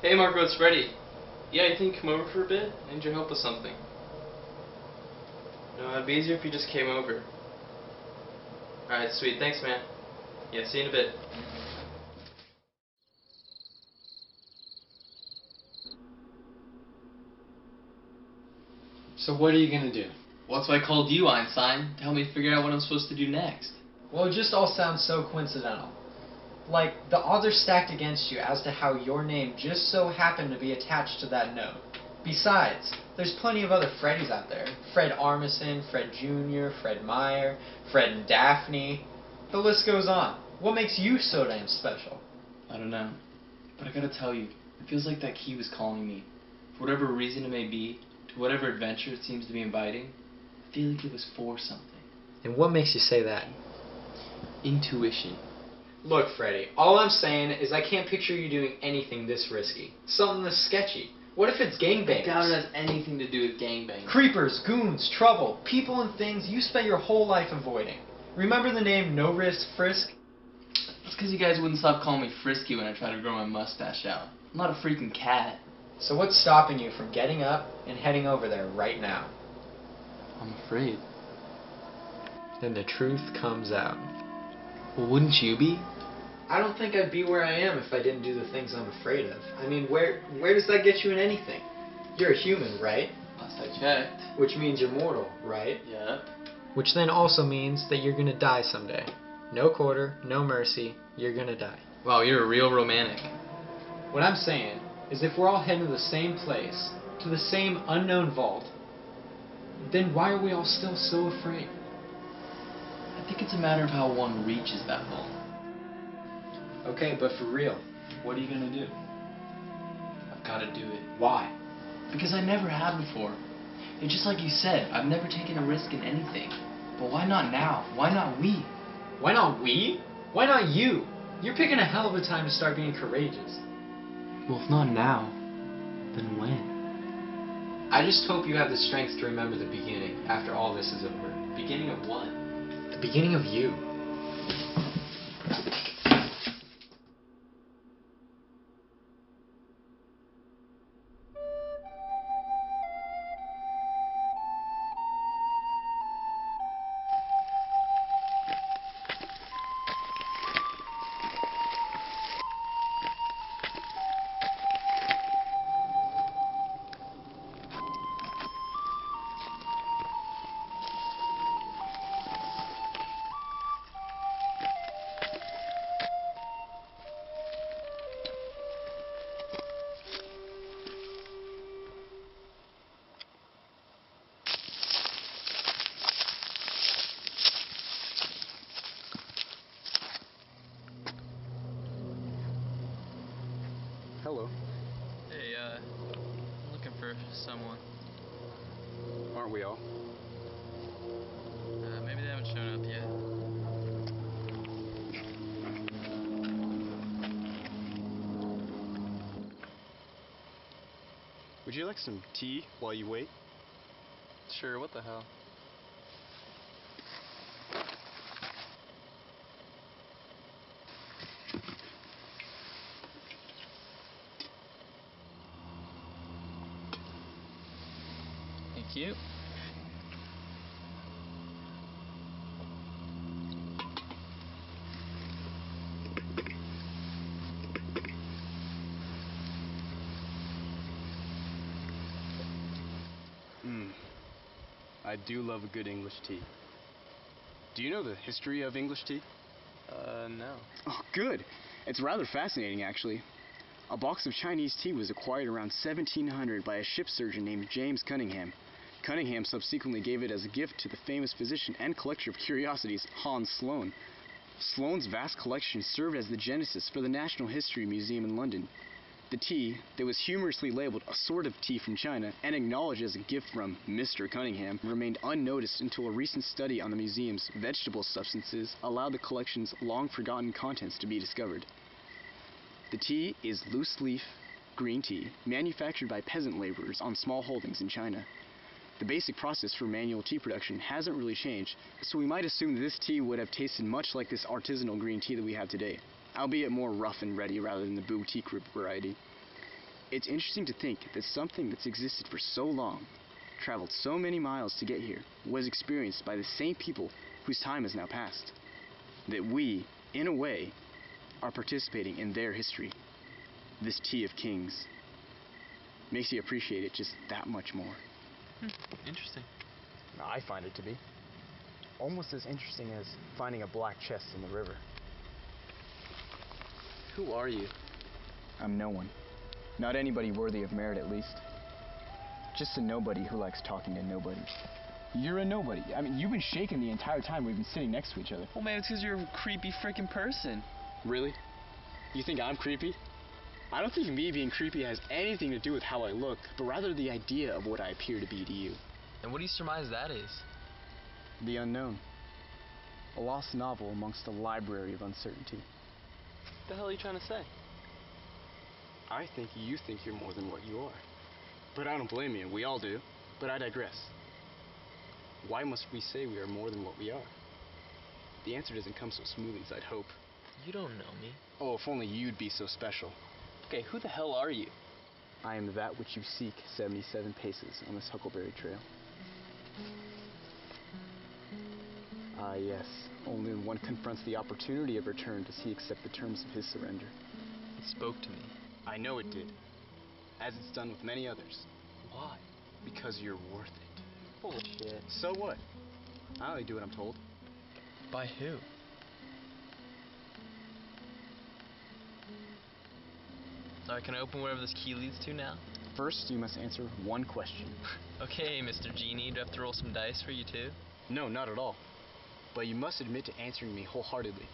Hey Marco, it's Freddy. Yeah, you think you come over for a bit? I need your help with something. No, it'd be easier if you just came over. Alright, sweet. Thanks, man. Yeah, see you in a bit. So what are you gonna do? Well, that's why I called you, Einstein, to help me figure out what I'm supposed to do next. Well, it just all sounds so coincidental. Like, the odds are stacked against you as to how your name just so happened to be attached to that note. Besides, there's plenty of other Freddys out there. Fred Armisen, Fred Jr., Fred Meyer, Fred and Daphne. The list goes on. What makes you so damn special? I don't know. But I gotta tell you, it feels like that key was calling me. For whatever reason it may be, to whatever adventure it seems to be inviting, I feel like it was for something. And what makes you say that? Intuition. Look, Freddy, all I'm saying is I can't picture you doing anything this risky. Something this sketchy. What if it's gangbangers? I doubt it has anything to do with gangbangs. Creepers, goons, trouble, people and things you spent your whole life avoiding. Remember the name No Risk Frisk? That's because you guys wouldn't stop calling me Frisky when I tried to grow my mustache out. I'm not a freaking cat. So what's stopping you from getting up and heading over there right now? I'm afraid. Then the truth comes out. Well, wouldn't you be? I don't think I'd be where I am if I didn't do the things I'm afraid of. I mean, where does that get you in anything? You're a human, right? Last I checked. Which means you're mortal, right? Yep. Which then also means that you're gonna die someday. No quarter, no mercy, you're gonna die. Wow, you're a real romantic. What I'm saying is if we're all heading to the same place, to the same unknown vault, then why are we all still so afraid? I think it's a matter of how one reaches that vault. Okay, but for real, What are you gonna do? I've gotta do it. why? Because I never have before. And just like you said, I've never taken a risk in anything. But why not now? Why not we? Why not we? Why not you? You're picking a hell of a time to start being courageous. Well, if not now, then when? I just hope you have the strength to remember the beginning after all this is over. Beginning of what? The beginning of you. Hello. Hey, I'm looking for someone. Aren't we all? Maybe they haven't shown up yet. Would you like some tea while you wait? Sure, what the hell? Thank you. I do love a good English tea. Do you know the history of English tea? No. Oh, good. It's rather fascinating, actually. A box of Chinese tea was acquired around 1700 by a ship surgeon named James Cunningham. Cunningham subsequently gave it as a gift to the famous physician and collector of curiosities, Hans Sloane. Sloane's vast collection served as the genesis for the National History Museum in London. The tea, that was humorously labeled a sort of tea from China and acknowledged as a gift from Mr. Cunningham, remained unnoticed until a recent study on the museum's vegetable substances allowed the collection's long-forgotten contents to be discovered. The tea is loose-leaf green tea manufactured by peasant laborers on small holdings in China. The basic process for manual tea production hasn't really changed, so we might assume that this tea would have tasted much like this artisanal green tea that we have today, albeit more rough and ready rather than the boutique variety. It's interesting to think that something that's existed for so long, traveled so many miles to get here, was experienced by the same people whose time has now passed. That we, in a way, are participating in their history. This Tea of Kings makes you appreciate it just that much more. Interesting. I find it to be. Almost as interesting as finding a black chest in the river. Who are you? I'm no one. Not anybody worthy of merit, at least. Just a nobody who likes talking to nobody. You're a nobody. I mean, you've been shaking the entire time we've been sitting next to each other. Well, man, it's because you're a creepy freaking person. Really? You think I'm creepy? I don't think me being creepy has anything to do with how I look, but rather the idea of what I appear to be to you. And what do you surmise that is? The unknown. A lost novel amongst a library of uncertainty. What the hell are you trying to say? I think you think you're more than what you are. But I don't blame you. We all do. But I digress. Why must we say we are more than what we are? The answer doesn't come so smoothly as I'd hope. You don't know me. Oh, if only you'd be so special. Okay, who the hell are you? I am that which you seek 77 paces on this Huckleberry Trail. Ah, yes. Only when one confronts the opportunity of return does he accept the terms of his surrender. It spoke to me. I know it did. As it's done with many others. Why? Because you're worth it. Bullshit. So what? I only do what I'm told. By who? Alright, can I open wherever this key leads to now? First, you must answer one question. Okay, Mr. Genie, do I have to roll some dice for you too? No, not at all. But you must admit to answering me wholeheartedly.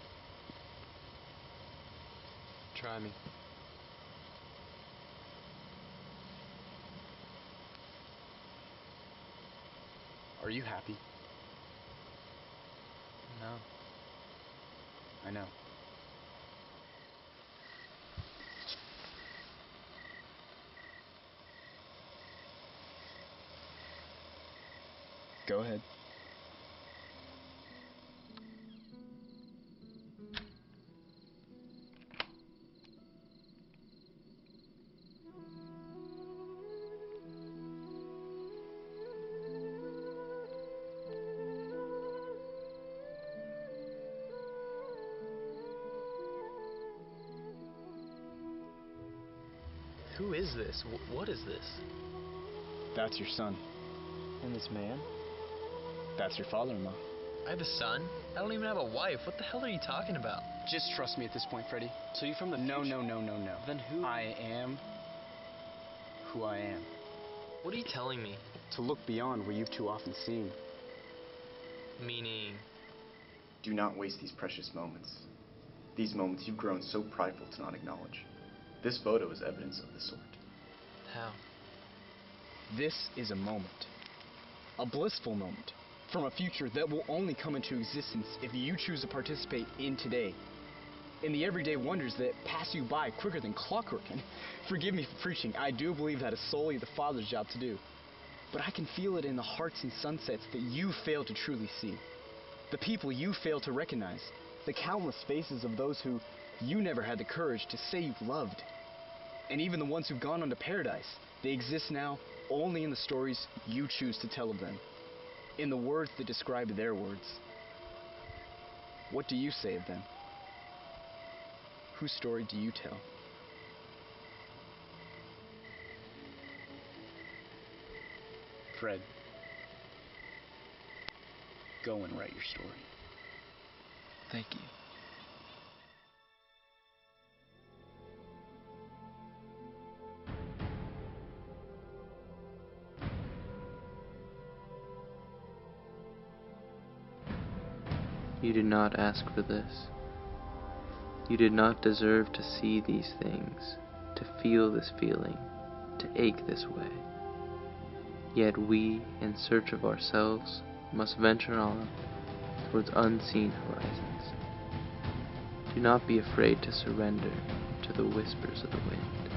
Try me. Are you happy? No. I know. Go ahead. Who is this? What is this? That's your son. And this man? That's your father-in-law. I have a son? I don't even have a wife. What the hell are you talking about? Just trust me at this point, Freddy. So you're from the No, future? no. Then who? I am who I am. What are you telling me? To look beyond what you've too often seen. Meaning? Do not waste these precious moments. These moments you've grown so prideful to not acknowledge. This photo is evidence of the sort. How? This is a moment. A blissful moment. From a future that will only come into existence if you choose to participate in today. In the everyday wonders that pass you by quicker than clockwork. And forgive me for preaching, I do believe that is solely the Father's job to do. But I can feel it in the hearts and sunsets that you fail to truly see. The people you fail to recognize. The countless faces of those who you never had the courage to say you've loved. And even the ones who've gone on to paradise. They exist now only in the stories you choose to tell of them. In the words that describe their words. What do you say of them? Whose story do you tell? Fred, go and write your story. Thank you. You did not ask for this. You did not deserve to see these things, to feel this feeling, to ache this way. Yet we, in search of ourselves, must venture on towards unseen horizons. Do not be afraid to surrender to the whispers of the wind.